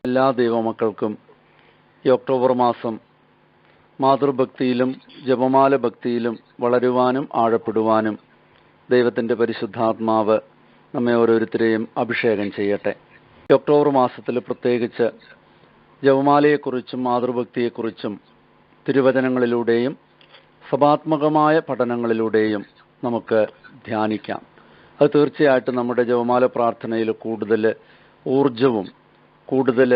എല്ലാ ദൈവമക്കൾക്കും ഈ ഒക്ടോബർ മാസം മാതൃഭക്തിയിലും ജപമാല ഭക്തിയിലും വളരുവാനും ആഴപ്പെടുവാനും ദൈവത്തിൻ്റെ പരിശുദ്ധാത്മാവ് നമ്മെ ഓരോരുത്തരെയും അഭിഷേകം ചെയ്യട്ടെ. ഈ ഒക്ടോബർ മാസത്തിൽ പ്രത്യേകിച്ച് ജപമാലയെക്കുറിച്ചും മാതൃഭക്തിയെക്കുറിച്ചും തിരുവചനങ്ങളിലൂടെയും സഭാത്മകമായ പഠനങ്ങളിലൂടെയും നമുക്ക് ധ്യാനിക്കാം. അത് തീർച്ചയായിട്ടും നമ്മുടെ ജപമാല പ്രാർത്ഥനയിൽ കൂടുതൽ ഊർജവും കൂടുതൽ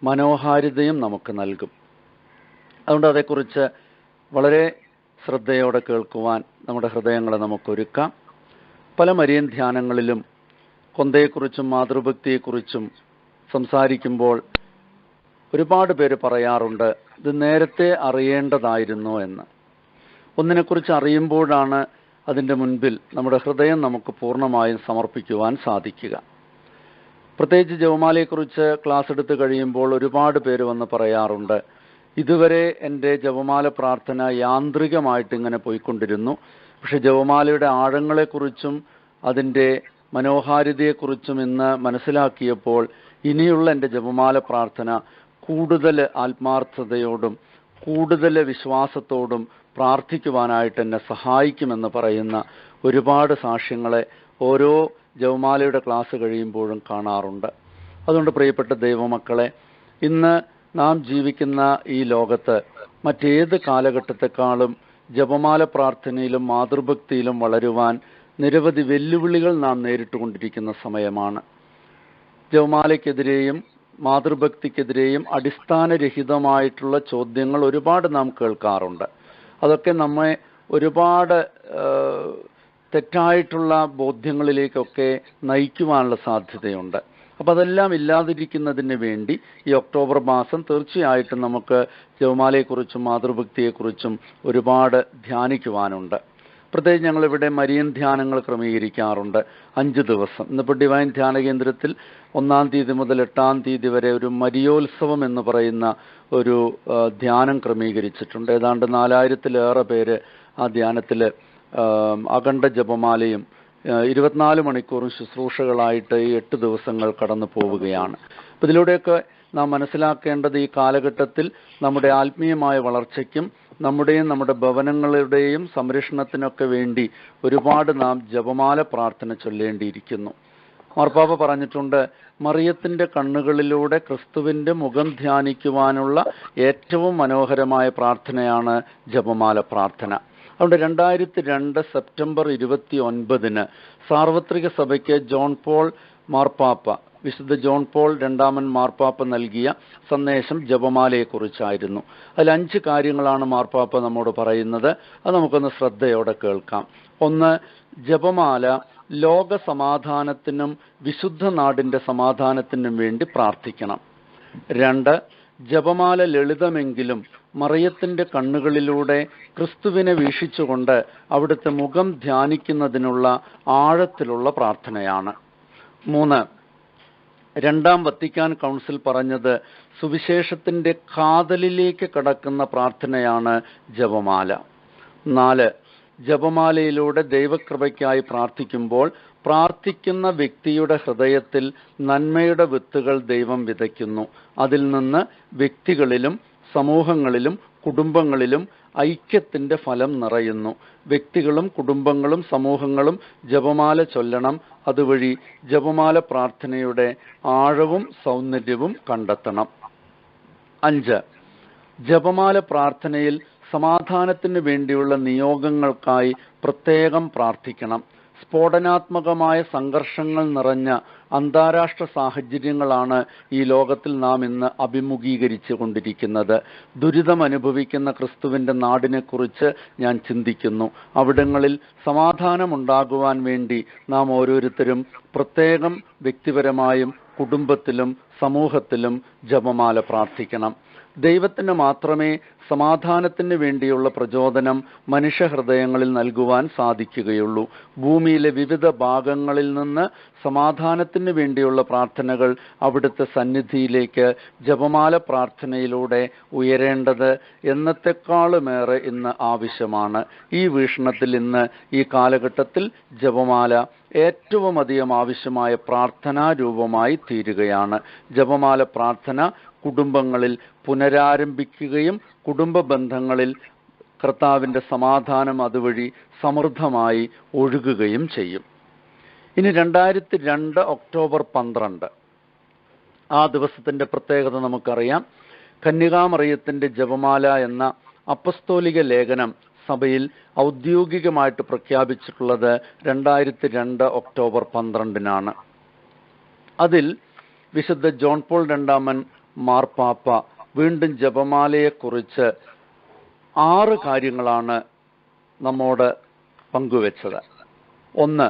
മനോഹാരിതയും നമുക്ക് നൽകും. അതുകൊണ്ട് അതേക്കുറിച്ച് വളരെ ശ്രദ്ധയോടെ കേൾക്കുവാൻ നമ്മുടെ ഹൃദയങ്ങളെ നമുക്കൊരുക്കാം. പല മരിയൻ ധ്യാനങ്ങളിലും കൊന്തയെക്കുറിച്ചും മാതൃഭക്തിയെക്കുറിച്ചും സംസാരിക്കുമ്പോൾ ഒരുപാട് പേര് പറയാറുണ്ട്, ഇത് നേരത്തെ അറിയേണ്ടതായിരുന്നു എന്ന്. ഒന്നിനെക്കുറിച്ച് അറിയുമ്പോഴാണ് അതിൻ്റെ മുൻപിൽ നമ്മുടെ ഹൃദയം നമുക്ക് പൂർണ്ണമായും സമർപ്പിക്കുവാൻ സാധിക്കുക. പ്രത്യേകിച്ച് ജപമാലയെക്കുറിച്ച് ക്ലാസ് എടുത്ത് കഴിയുമ്പോൾ ഒരുപാട് പേര് വന്ന് പറയാറുണ്ട്, ഇതുവരെ എൻ്റെ ജപമാല പ്രാർത്ഥന യാന്ത്രികമായിട്ട് ഇങ്ങനെ പോയിക്കൊണ്ടിരുന്നു, പക്ഷെ ജപമാലയുടെ ആഴങ്ങളെക്കുറിച്ചും അതിൻ്റെ മനോഹാരിതയെക്കുറിച്ചും ഇന്ന് മനസ്സിലാക്കിയപ്പോൾ ഇനിയുള്ള എൻ്റെ ജപമാല പ്രാർത്ഥന കൂടുതൽ ആത്മാർത്ഥതയോടും കൂടുതൽ വിശ്വാസത്തോടും പ്രാർത്ഥിക്കുവാനായിട്ട് എന്നെ സഹായിക്കുമെന്ന് പറയുന്ന ഒരുപാട് സാക്ഷ്യങ്ങളെ ഓരോ ജപമാലയുടെ ക്ലാസ് കഴിയുമ്പോഴും കാണാറുണ്ട്. അതുകൊണ്ട് പ്രിയപ്പെട്ട ദൈവമക്കളെ, ഇന്ന് നാം ജീവിക്കുന്ന ഈ ലോകത്ത് മറ്റേത് കാലഘട്ടത്തെക്കാളും ജപമാല പ്രാർത്ഥനയിലും മാതൃഭക്തിയിലും വളരുവാൻ നിരവധി വെല്ലുവിളികൾ നാം നേരിട്ടുകൊണ്ടിരിക്കുന്ന സമയമാണ്. ജപമാലയ്ക്കെതിരെയും മാതൃഭക്തിക്കെതിരെയും അടിസ്ഥാനരഹിതമായിട്ടുള്ള ചോദ്യങ്ങൾ ഒരുപാട് നാം കേൾക്കാറുണ്ട്. അതൊക്കെ നമ്മെ ഒരുപാട് തെറ്റായിട്ടുള്ള ബോധ്യങ്ങളിലേക്കൊക്കെ നയിക്കുവാനുള്ള സാധ്യതയുണ്ട്. അപ്പം അതെല്ലാം ഇല്ലാതിരിക്കുന്നതിന് വേണ്ടി ഈ ഒക്ടോബർ മാസം തീർച്ചയായിട്ടും നമുക്ക് ജപമാലയെക്കുറിച്ചും മാതൃഭക്തിയെക്കുറിച്ചും ഒരുപാട് ധ്യാനിക്കുവാനുണ്ട്. പ്രത്യേകിച്ച് ഞങ്ങളിവിടെ മരിയൻ ധ്യാനങ്ങൾ ക്രമീകരിക്കാറുണ്ട് 5 ദിവസം. ഇന്നിപ്പോൾ ഡിവൈൻ ധ്യാന കേന്ദ്രത്തിൽ 1-ാം തീയതി മുതൽ 8-ാം തീയതി വരെ ഒരു മരിയോത്സവം എന്ന് പറയുന്ന ഒരു ധ്യാനം ക്രമീകരിച്ചിട്ടുണ്ട്. ഏതാണ്ട് 4000-ലേറെ പേര് ആ ധ്യാനത്തിൽ അഖണ്ഡ ജപമാലയും 24 മണിക്കൂറും ശുശ്രൂഷകളായിട്ട് ഈ 8 ദിവസങ്ങൾ കടന്നു പോവുകയാണ്. അപ്പം ഇതിലൂടെയൊക്കെ നാം മനസ്സിലാക്കേണ്ടത് ഈ കാലഘട്ടത്തിൽ നമ്മുടെ ആത്മീയമായ വളർച്ചയ്ക്കും നമ്മുടെയും നമ്മുടെ ഭവനങ്ങളുടെയും സംരക്ഷണത്തിനൊക്കെ വേണ്ടി ഒരുപാട് നാം ജപമാല പ്രാർത്ഥന ചൊല്ലേണ്ടിയിരിക്കുന്നു. മാർപ്പാപ്പ പറഞ്ഞിട്ടുണ്ട്, മറിയത്തിൻ്റെ കണ്ണുകളിലൂടെ ക്രിസ്തുവിൻ്റെ മുഖം ധ്യാനിക്കുവാനുള്ള ഏറ്റവും മനോഹരമായ പ്രാർത്ഥനയാണ് ജപമാല പ്രാർത്ഥന. അതുകൊണ്ട് 2002 സെപ്റ്റംബർ 29 സാർവത്രിക സഭയ്ക്ക് ജോൺ പോൾ മാർപ്പാപ്പ, വിശുദ്ധ ജോൺ പോൾ രണ്ടാമൻ മാർപ്പാപ്പ നൽകിയ സന്ദേശം ജപമാലയെക്കുറിച്ചായിരുന്നു. അതിൽ 5 കാര്യങ്ങളാണ് മാർപ്പാപ്പ നമ്മോട് പറയുന്നത്. അത് നമുക്കൊന്ന് ശ്രദ്ധയോടെ കേൾക്കാം. 1, ജപമാല ലോക സമാധാനത്തിനും വിശുദ്ധ നാടിൻ്റെ സമാധാനത്തിനും വേണ്ടി പ്രാർത്ഥിക്കണം. 2, ജപമാല ലളിതമെങ്കിലും മറിയത്തിൻ്റെ കണ്ണുകളിലൂടെ ക്രിസ്തുവിനെ വീക്ഷിച്ചുകൊണ്ട് അവിടുത്തെ മുഖം ധ്യാനിക്കുന്നതിനുള്ള ആഴത്തിലുള്ള പ്രാർത്ഥനയാണ്. 3, 2-ാം വത്തിക്കാൻ കൗൺസിൽ പറഞ്ഞത് സുവിശേഷത്തിൻ്റെ കാതലിലേക്ക് കടക്കുന്ന പ്രാർത്ഥനയാണ് ജപമാല. 4, ജപമാലയിലൂടെ ദൈവകൃപയ്ക്കായി പ്രാർത്ഥിക്കുമ്പോൾ പ്രാർത്ഥിക്കുന്ന വ്യക്തിയുടെ ഹൃദയത്തിൽ നന്മയുടെ വിത്തുകൾ ദൈവം വിതയ്ക്കുന്നു. അതിൽ നിന്ന് വ്യക്തികളിലും സമൂഹങ്ങളിലും കുടുംബങ്ങളിലും ഐക്യത്തിൻ്റെ ഫലം നിറയുന്നു. വ്യക്തികളും കുടുംബങ്ങളും സമൂഹങ്ങളും ജപമാല ചൊല്ലണം. അതുവഴി ജപമാല പ്രാർത്ഥനയുടെ ആഴവും സൗന്ദര്യവും കണ്ടെത്തണം. 5, ജപമാല പ്രാർത്ഥനയിൽ സമാധാനത്തിന് വേണ്ടിയുള്ള നിയോഗങ്ങൾക്കായി പ്രത്യേകം പ്രാർത്ഥിക്കണം. സ്ഫോടനാത്മകമായ സംഘർഷങ്ങൾ നിറഞ്ഞ അന്താരാഷ്ട്ര സാഹചര്യങ്ങളാണ് ഈ ലോകത്തിൽ നാം ഇന്ന് അഭിമുഖീകരിച്ചു കൊണ്ടിരിക്കുന്നത്. ദുരിതമനുഭവിക്കുന്ന ക്രിസ്തുവിൻ്റെ നാടിനെക്കുറിച്ച് ഞാൻ ചിന്തിക്കുന്നു. അവിടങ്ങളിൽ സമാധാനമുണ്ടാകുവാൻ വേണ്ടി നാം ഓരോരുത്തരും പ്രത്യേകം വ്യക്തിപരമായും കുടുംബത്തിലും സമൂഹത്തിലും ജപമാല പ്രാർത്ഥിക്കണം. ദൈവത്തിന് മാത്രമേ സമാധാനത്തിന് വേണ്ടിയുള്ള പ്രചോദനം മനുഷ്യഹൃദയങ്ങളിൽ നൽകുവാൻ സാധിക്കുകയുള്ളൂ. ഭൂമിയിലെ വിവിധ ഭാഗങ്ങളിൽ നിന്ന് സമാധാനത്തിന് വേണ്ടിയുള്ള പ്രാർത്ഥനകൾ അവിടുത്തെ സന്നിധിയിലേക്ക് ജപമാല പ്രാർത്ഥനയിലൂടെ ഉയരേണ്ടത് എന്നത്തെക്കാളുമേറെ ഇന്ന് ആവശ്യമാണ്. ഈ വീക്ഷണത്തിൽ ഇന്ന് ഈ കാലഘട്ടത്തിൽ ജപമാല ഏറ്റവും അധികം ആവശ്യമായ പ്രാർത്ഥനാ രൂപമായി തീരുകയാണ്. ജപമാല പ്രാർത്ഥന കുടുംബങ്ങളിൽ പുനരാരംഭിക്കുകയും കുടുംബ ബന്ധങ്ങളിൽ കർത്താവിൻ്റെ സമാധാനം അതുവഴി സമൃദ്ധമായി ഒഴുകുകയും ചെയ്യും. ഇനി 2002 ഒക്ടോബർ 12 ആ ദിവസത്തിൻ്റെ പ്രത്യേകത നമുക്കറിയാം. കന്യകാമറിയത്തിൻ്റെ ജപമാല എന്ന അപ്പസ്തോലിക ലേഖനം സഭയിൽ ഔദ്യോഗികമായിട്ട് പ്രഖ്യാപിച്ചിട്ടുള്ളത് 2002 ഒക്ടോബർ 12 അതിൽ വിശുദ്ധ ജോൺ പോൾ രണ്ടാമൻ മാർപ്പാപ്പ വീണ്ടും ജപമാലയെക്കുറിച്ച് 6 കാര്യങ്ങളാണ് നമ്മോട് പങ്കുവെച്ചത്. 1,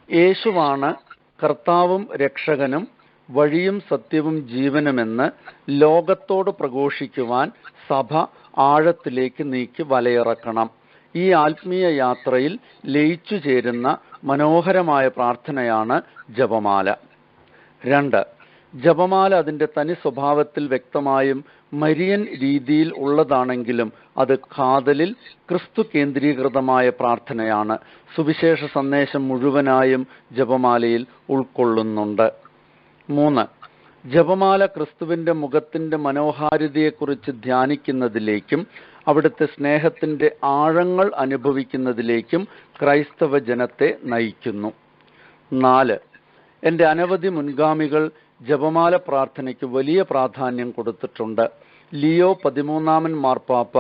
യേശുവാണ് കർത്താവും രക്ഷകനും വഴിയും സത്യവും ജീവനുമെന്ന് ലോകത്തോട് പ്രഘോഷിക്കുവാൻ സഭ ആഴത്തിലേക്ക് നീക്കി വലയിറക്കണം. ഈ ആത്മീയ യാത്രയിൽ ലയിച്ചു ചേരുന്ന മനോഹരമായ പ്രാർത്ഥനയാണ് ജപമാല. 2, ജപമാല അതിൻ്റെ തനി സ്വഭാവത്തിൽ വ്യക്തമായും മരിയൻ രീതിയിൽ ഉള്ളതാണെങ്കിലും അത് കാതലിൽ ക്രിസ്തു കേന്ദ്രീകൃതമായ പ്രാർത്ഥനയാണ്. സുവിശേഷ സന്ദേശം മുഴുവനായും ജപമാലയിൽ ഉൾക്കൊള്ളുന്നുണ്ട്. 3, ജപമാല ക്രിസ്തുവിൻ്റെ മുഖത്തിൻ്റെ മനോഹാരിതയെക്കുറിച്ച് ധ്യാനിക്കുന്നതിലേക്കും അവിടുത്തെ സ്നേഹത്തിൻ്റെ ആഴങ്ങൾ അനുഭവിക്കുന്നതിലേക്കും ക്രൈസ്തവ ജനത്തെ നയിക്കുന്നു. 4, എൻ്റെ അനവധി മുൻഗാമികൾ ജപമാല പ്രാർത്ഥനയ്ക്ക് വലിയ പ്രാധാന്യം കൊടുത്തിട്ടുണ്ട്. ലിയോ 13 മാർപ്പാപ്പ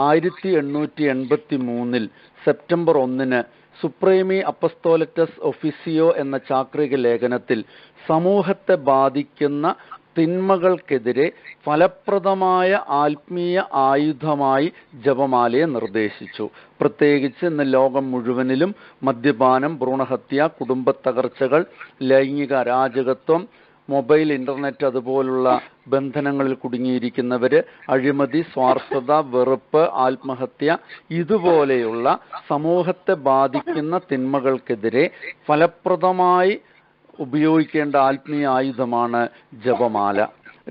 1883 സെപ്റ്റംബർ 1 സുപ്രീമി അപ്പസ്തോലറ്റസ് ഒഫീസിയോ എന്ന ചാക്രിക ലേഖനത്തിൽ സമൂഹത്തെ ബാധിക്കുന്ന തിന്മകൾക്കെതിരെ ഫലപ്രദമായ ആത്മീയ ആയുധമായി ജപമാലയെ നിർദ്ദേശിച്ചു. പ്രത്യേകിച്ച് ഇന്ന് ലോകം മുഴുവനിലും മദ്യപാനം, ഭ്രൂണഹത്യ, കുടുംബത്തകർച്ചകൾ, ലൈംഗിക അരാജകത്വം, മൊബൈൽ, ഇന്റർനെറ്റ് അതുപോലുള്ള ബന്ധനങ്ങളിൽ കുടുങ്ങിയിരിക്കുന്നവര്, അഴിമതി, സ്വാർത്ഥത, വെറുപ്പ്, ആത്മഹത്യ ഇതുപോലെയുള്ള സമൂഹത്തെ ബാധിക്കുന്ന തിന്മകൾക്കെതിരെ ഫലപ്രദമായി ഉപയോഗിക്കേണ്ട ആത്മീയ ആയുധമാണ് ജപമാല.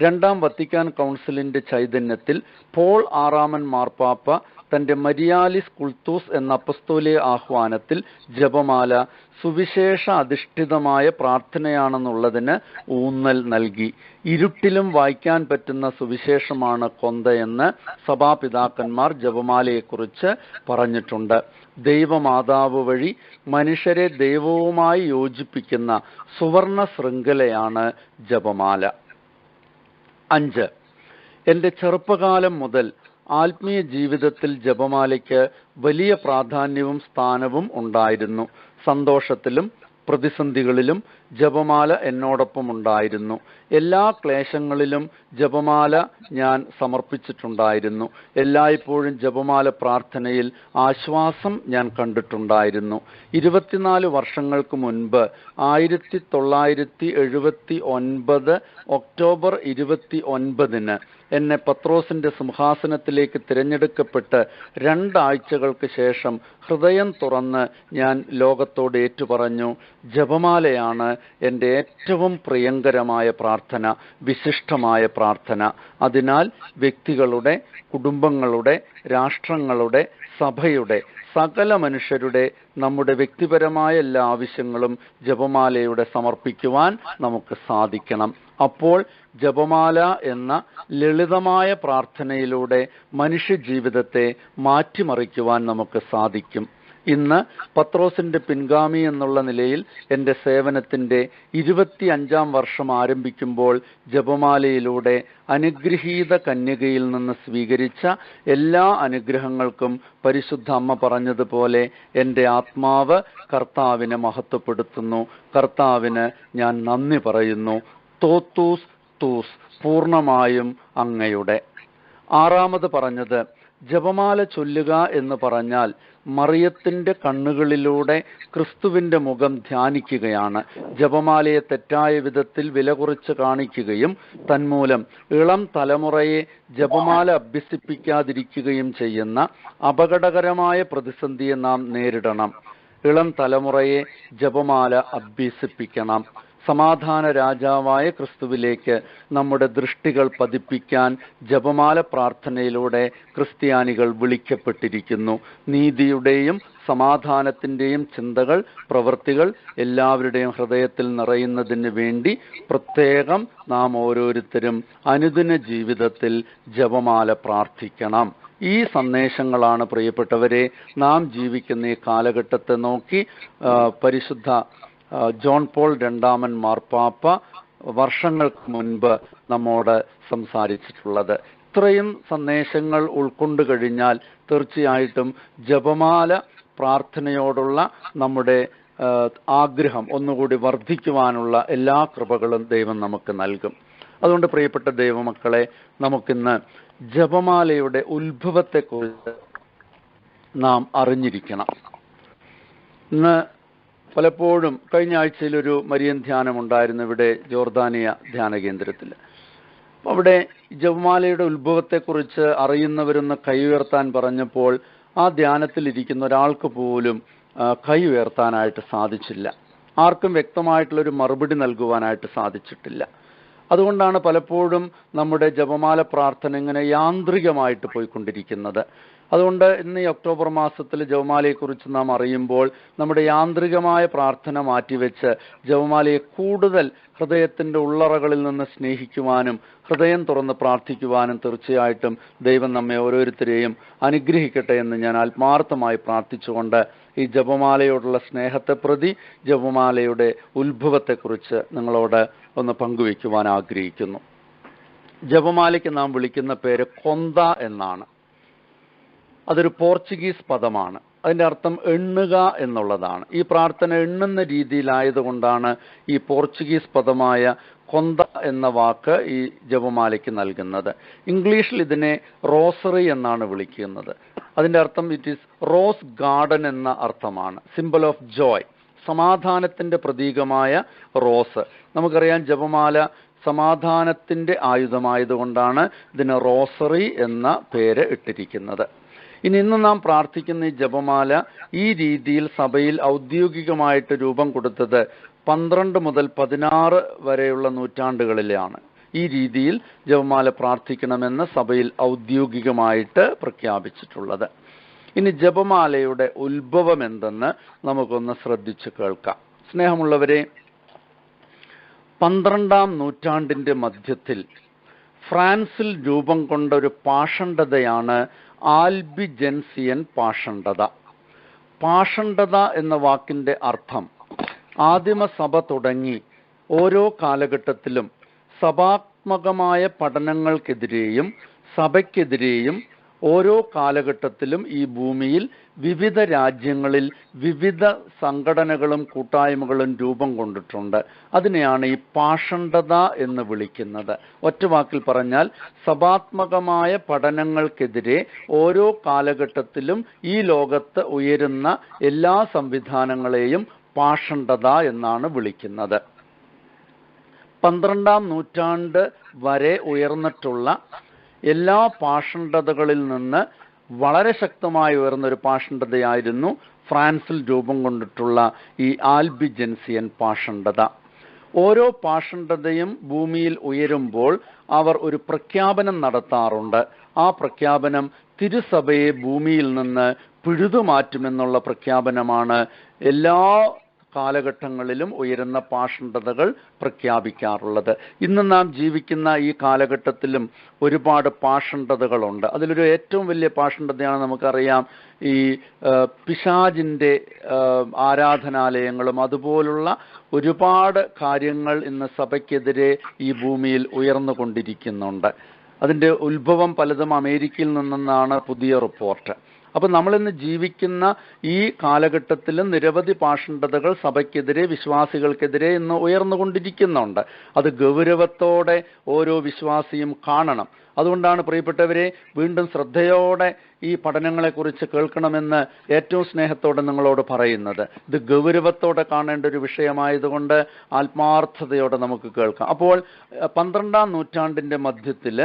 2ാം വത്തിക്കാൻ കൗൺസിലിന്റെ ചൈതന്യത്തിൽ പോൾ 6 മാർപ്പാപ്പ തന്റെ മരിയാലിസ് കുൾത്തൂസ് എന്ന അപ്പസ്തോലിക ആഹ്വാനത്തിൽ ജപമാല സുവിശേഷ അധിഷ്ഠിതമായ പ്രാർത്ഥനയാണെന്നുള്ളതിന് ഊന്നൽ നൽകി. ഇരുട്ടിലും വായിക്കാൻ പറ്റുന്ന സുവിശേഷമാണ് കൊന്തയെന്ന് സഭാപിതാക്കന്മാർ ജപമാലയെക്കുറിച്ച് പറഞ്ഞിട്ടുണ്ട്. ദൈവമാതാവ് വഴി മനുഷ്യരെ ദൈവവുമായി യോജിപ്പിക്കുന്ന സുവർണ ശൃംഖലയാണ് ജപമാല. 5, എൻ്റെ ചെറുപ്പകാലം മുതൽ ആത്മീയ ജീവിതത്തിൽ ജപമാലയ്ക്ക് വലിയ പ്രാധാന്യവും സ്ഥാനവും ഉണ്ടായിരുന്നു. സന്തോഷത്തിലും പ്രതിസന്ധികളിലും ജപമാല എന്നോടൊപ്പം ഉണ്ടായിരുന്നു. എല്ലാ ക്ലേശങ്ങളിലും ജപമാല ഞാൻ സമർപ്പിച്ചിട്ടുണ്ടായിരുന്നു. എല്ലായ്പ്പോഴും ജപമാല പ്രാർത്ഥനയിൽ ആശ്വാസം ഞാൻ കണ്ടിട്ടുണ്ടായിരുന്നു. 24 വർഷങ്ങൾക്ക് മുൻപ് 1979 ഒക്ടോബർ 29 എന്നെ പത്രോസിന്റെ സിംഹാസനത്തിലേക്ക് തിരഞ്ഞെടുക്കപ്പെട്ട് 2 ആഴ്ചകൾക്ക് ശേഷം ഹൃദയം തുറന്ന് ഞാൻ ലോകത്തോട് ഏറ്റുപറഞ്ഞു, ജപമാലയാണ് എൻ്റെ ഏറ്റവും പ്രിയങ്കരമായ പ്രാർത്ഥന, വിശിഷ്ടമായ പ്രാർത്ഥന. അതിനാൽ വ്യക്തികളുടെ, കുടുംബങ്ങളുടെ, രാഷ്ട്രങ്ങളുടെ, സഭയുടെ, സകല മനുഷ്യരുടെ, നമ്മുടെ വ്യക്തിപരമായ എല്ലാ ആവശ്യങ്ങളും ജപമാലയുടെ സമർപ്പിക്കുവാൻ നമുക്ക് സാധിക്കണം. അപ്പോൾ ജപമാല എന്ന ലളിതമായ പ്രാർത്ഥനയിലൂടെ മനുഷ്യ ജീവിതത്തെ മാറ്റിമറിക്കുവാൻ നമുക്ക് സാധിക്കും. ഇന്ന് പത്രോസിന്റെ പിൻഗാമി എന്നുള്ള നിലയിൽ എൻ്റെ സേവനത്തിൻ്റെ 25ാം വർഷം ആരംഭിക്കുമ്പോൾ ജപമാലയിലൂടെ അനുഗ്രഹീത കന്യകയിൽ നിന്ന് സ്വീകരിച്ച എല്ലാ അനുഗ്രഹങ്ങൾക്കും പരിശുദ്ധ അമ്മ പറഞ്ഞതുപോലെ എൻ്റെ ആത്മാവ് കർത്താവിനെ മഹത്വപ്പെടുത്തുന്നു. കർത്താവിന് ഞാൻ നന്ദി പറയുന്നു. തോത്തൂസ് തൂസ്, പൂർണ്ണമായും അങ്ങയുടെ. 6ാമത് പറഞ്ഞത്, ജപമാല ചൊല്ലുക എന്ന് പറഞ്ഞാൽ മറിയത്തിന്റെ കണ്ണുകളിലൂടെ ക്രിസ്തുവിന്റെ മുഖം ധ്യാനിക്കുകയാണ്. ജപമാലയെ തെറ്റായ വിധത്തിൽ വില കുറച്ച് കാണിക്കുകയും തന്മൂലം ഇളം തലമുറയെ ജപമാല അഭ്യസിപ്പിക്കാതിരിക്കുകയും ചെയ്യുന്ന അപകടകരമായ പ്രതിസന്ധിയെ നാം നേരിടണം. ഇളം തലമുറയെ ജപമാല അഭ്യസിപ്പിക്കണം. സമാധാന രാജാവായ ക്രിസ്തുവിലേക്ക് നമ്മുടെ ദൃഷ്ടികൾ പതിപ്പിക്കാൻ ജപമാല പ്രാർത്ഥനയിലൂടെ ക്രിസ്ത്യാനികൾ വിളിക്കപ്പെട്ടിരിക്കുന്നു. നീതിയുടെയും സമാധാനത്തിൻ്റെയും ചിന്തകൾ, പ്രവൃത്തികൾ എല്ലാവരുടെയും ഹൃദയത്തിൽ നിറയുന്നതിന് വേണ്ടി പ്രത്യേകം നാം ഓരോരുത്തരും അനുദിന ജീവിതത്തിൽ ജപമാല പ്രാർത്ഥിക്കണം. ഈ സന്ദേശങ്ങളാണ് പ്രിയപ്പെട്ടവരെ നാം ജീവിക്കുന്ന ഈ കാലഘട്ടത്തെ നോക്കി പരിശുദ്ധ ജോൺ പോൾ രണ്ടാമൻ മാർപ്പാപ്പ വർഷങ്ങൾക്ക് മുൻപ് നമ്മോട് സംസാരിച്ചിട്ടുള്ളത്. ഇത്രയും സന്ദേശങ്ങൾ ഉൾക്കൊണ്ടു കഴിഞ്ഞാൽ തീർച്ചയായിട്ടും ജപമാല പ്രാർത്ഥനയോടുള്ള നമ്മുടെ ആഗ്രഹം ഒന്നുകൂടി വർദ്ധിക്കുവാനുള്ള എല്ലാ കൃപകളും ദൈവം നമുക്ക് നൽകും. അതുകൊണ്ട് പ്രിയപ്പെട്ട ദൈവമക്കളെ, നമുക്കിന്ന് ജപമാലയുടെ ഉത്ഭവത്തെക്കുറിച്ച് നാം അറിഞ്ഞിരിക്കണം. ഇന്ന് പലപ്പോഴും കഴിഞ്ഞ ആഴ്ചയിലൊരു മരിയൻ ധ്യാനം ഉണ്ടായിരുന്നു ഇവിടെ ജോർദാനിയ ധ്യാന കേന്ദ്രത്തിൽ. അവിടെ ജപമാലയുടെ ഉത്ഭവത്തെക്കുറിച്ച് അറിയുന്നവരൊന്ന് കൈ ഉയർത്താൻ പറഞ്ഞപ്പോൾ ആ ധ്യാനത്തിലിരിക്കുന്ന ഒരാൾക്ക് പോലും കൈ ഉയർത്താനായിട്ട് സാധിച്ചില്ല. ആർക്കും വ്യക്തമായിട്ടുള്ളൊരു മറുപടി നൽകുവാനായിട്ട് സാധിച്ചിട്ടില്ല. അതുകൊണ്ടാണ് പലപ്പോഴും നമ്മുടെ ജപമാല പ്രാർത്ഥന ഇങ്ങനെ യാന്ത്രികമായിട്ട് പോയിക്കൊണ്ടിരിക്കുന്നത്. അതുകൊണ്ട് ഇന്ന് ഈ ഒക്ടോബർ മാസത്തിൽ ജപമാലയെക്കുറിച്ച് നാം അറിയുമ്പോൾ നമ്മുടെ യാന്ത്രികമായ പ്രാർത്ഥന മാറ്റിവെച്ച് ജപമാലയെ കൂടുതൽ ഹൃദയത്തിൻ്റെ ഉള്ളറകളിൽ നിന്ന് സ്നേഹിക്കുവാനും ഹൃദയം തുറന്ന് പ്രാർത്ഥിക്കുവാനും തീർച്ചയായിട്ടും ദൈവം നമ്മെ ഓരോരുത്തരെയും അനുഗ്രഹിക്കട്ടെ എന്ന് ഞാൻ ആത്മാർത്ഥമായി പ്രാർത്ഥിച്ചുകൊണ്ട് ഈ ജപമാലയോടുള്ള സ്നേഹത്തെ പ്രതി ജപമാലയുടെ ഉത്ഭവത്തെക്കുറിച്ച് നിങ്ങളോട് ഒന്ന് പങ്കുവയ്ക്കുവാൻ ആഗ്രഹിക്കുന്നു. ജപമാലയ്ക്ക് നാം വിളിക്കുന്ന പേര് കൊന്ത എന്നാണ്. അതൊരു പോർച്ചുഗീസ് പദമാണ്. അതിൻ്റെ അർത്ഥം എണ്ണുക എന്നുള്ളതാണ്. ഈ പ്രാർത്ഥന എണ്ണുന്ന രീതിയിലായതുകൊണ്ടാണ് ഈ പോർച്ചുഗീസ് പദമായ കൊന്ത എന്ന വാക്ക് ഈ ജപമാലയ്ക്ക് നൽകുന്നത്. ഇംഗ്ലീഷിൽ ഇതിനെ റോസറി എന്നാണ് വിളിക്കുന്നത്. അതിൻ്റെ അർത്ഥം ഇറ്റ് ഈസ് റോസ് ഗാർഡൻ എന്ന അർത്ഥമാണ്. സിംബൽ ഓഫ് ജോയ്, സമാധാനത്തിൻ്റെ പ്രതീകമായ റോസ്. നമുക്കറിയാം ജപമാല സമാധാനത്തിൻ്റെ ആയുധമായതുകൊണ്ടാണ് ഇതിന് റോസറി എന്ന പേര് ഇട്ടിരിക്കുന്നത്. ഇന്ന് നാം പ്രാർത്ഥിക്കുന്ന ഈ ജപമാല ഈ രീതിയിൽ സഭയിൽ ഔദ്യോഗികമായിട്ട് രൂപം കൊടുത്തത് 12 മുതൽ 16 വരെയുള്ള നൂറ്റാണ്ടുകളിലാണ്. ഈ രീതിയിൽ ജപമാല പ്രാർത്ഥിക്കണമെന്ന് സഭയിൽ ഔദ്യോഗികമായിട്ട് പ്രഖ്യാപിച്ചിട്ടുള്ളത്. ഇനി ജപമാലയുടെ ഉത്ഭവം എന്തെന്ന് നമുക്കൊന്ന് ശ്രദ്ധിച്ചു കേൾക്കാം. സ്നേഹമുള്ളവരെ, 12ാം നൂറ്റാണ്ടിൻ്റെ മധ്യത്തിൽ ഫ്രാൻസിൽ രൂപം കൊണ്ട ഒരു പാഷണ്ഡതയാണ് ആൽബിജൻസിയൻ പാഷണ്ഡത. പാഷണ്ഡത എന്ന വാക്കിൻ്റെ അർത്ഥം ആദിമസഭ തുടങ്ങി ഓരോ കാലഘട്ടത്തിലും സഭാത്മകമായ പഠനങ്ങൾക്കെതിരെയും സഭയ്ക്കെതിരെയും ഓരോ കാലഘട്ടത്തിലും ഈ ഭൂമിയിൽ വിവിധ രാജ്യങ്ങളിൽ വിവിധ സംഘടനകളും കൂട്ടായ്മകളും രൂപം കൊണ്ടിട്ടുണ്ട്. അതിനെയാണ് ഈ പാഷണ്ഡത എന്ന് വിളിക്കുന്നത്. ഒറ്റ വാക്കിൽ പറഞ്ഞാൽ സഭാത്മകമായ പഠനങ്ങൾക്കെതിരെ ഓരോ കാലഘട്ടത്തിലും ഈ ലോകത്ത് ഉയരുന്ന എല്ലാ സംവിധാനങ്ങളെയും പാഷണ്ഡത എന്നാണ് വിളിക്കുന്നത്. 12ാം നൂറ്റാണ്ട് വരെ ഉയർന്നിട്ടുള്ള എല്ലാ പാഷണ്ഡതകളിൽ നിന്ന് വളരെ ശക്തമായി ഉയർന്നൊരു പാഷണ്ഡതയായിരുന്നു ഫ്രാൻസിൽ രൂപം കൊണ്ടിട്ടുള്ള ഈ ആൽബിജൻസിയൻ പാഷണ്ഡത. ഓരോ പാഷണ്ഡതയും ഭൂമിയിൽ ഉയരുമ്പോൾ അവർ ഒരു പ്രഖ്യാപനം നടത്താറുണ്ട്. ആ പ്രഖ്യാപനം തിരുസഭയെ ഭൂമിയിൽ നിന്ന് പിഴുതുമാറ്റുമെന്നുള്ള പ്രഖ്യാപനമാണ് എല്ലാ കാലഘട്ടങ്ങളിലും ഉയരുന്ന പാഷണ്ഡതകൾ പ്രഖ്യാപിക്കാറുള്ളത്. ഇന്ന് നാം ജീവിക്കുന്ന ഈ കാലഘട്ടത്തിലും ഒരുപാട് പാഷണ്ഡതകളുണ്ട്. അതിലൊരു ഏറ്റവും വലിയ പാഷണ്ഡതയാണ് നമുക്കറിയാം ഈ പിശാചിൻ്റെ ആരാധനാലയങ്ങളും അതുപോലുള്ള ഒരുപാട് കാര്യങ്ങൾ ഇന്ന് സഭയ്ക്കെതിരെ ഈ ഭൂമിയിൽ ഉയർന്നുകൊണ്ടിരിക്കുന്നുണ്ട്. അതിൻ്റെ ഉത്ഭവം പലതും അമേരിക്കയിൽ നിന്നാണ് പുതിയ റിപ്പോർട്ട്. അപ്പം നമ്മളിന്ന് ജീവിക്കുന്ന ഈ കാലഘട്ടത്തിലും നിരവധി പാഷണ്ഡതകൾ സഭയ്ക്കെതിരെ വിശ്വാസികൾക്കെതിരെ ഇന്ന് ഉയർന്നുകൊണ്ടിരിക്കുന്നുണ്ട്. അത് ഗൗരവത്തോടെ ഓരോ വിശ്വാസിയും കാണണം. അതുകൊണ്ടാണ് പ്രിയപ്പെട്ടവരെ വീണ്ടും ശ്രദ്ധയോടെ ഈ പഠനങ്ങളെക്കുറിച്ച് കേൾക്കണമെന്ന് ഏറ്റവും സ്നേഹത്തോടെ നിങ്ങളോട് പറയുന്നത്. ഇത് ഗൗരവത്തോടെ കാണേണ്ട ഒരു വിഷയമായതുകൊണ്ട് ആത്മാർത്ഥതയോടെ നമുക്ക് കേൾക്കാം. അപ്പോൾ 12ാം നൂറ്റാണ്ടിൻ്റെ മധ്യത്തിൽ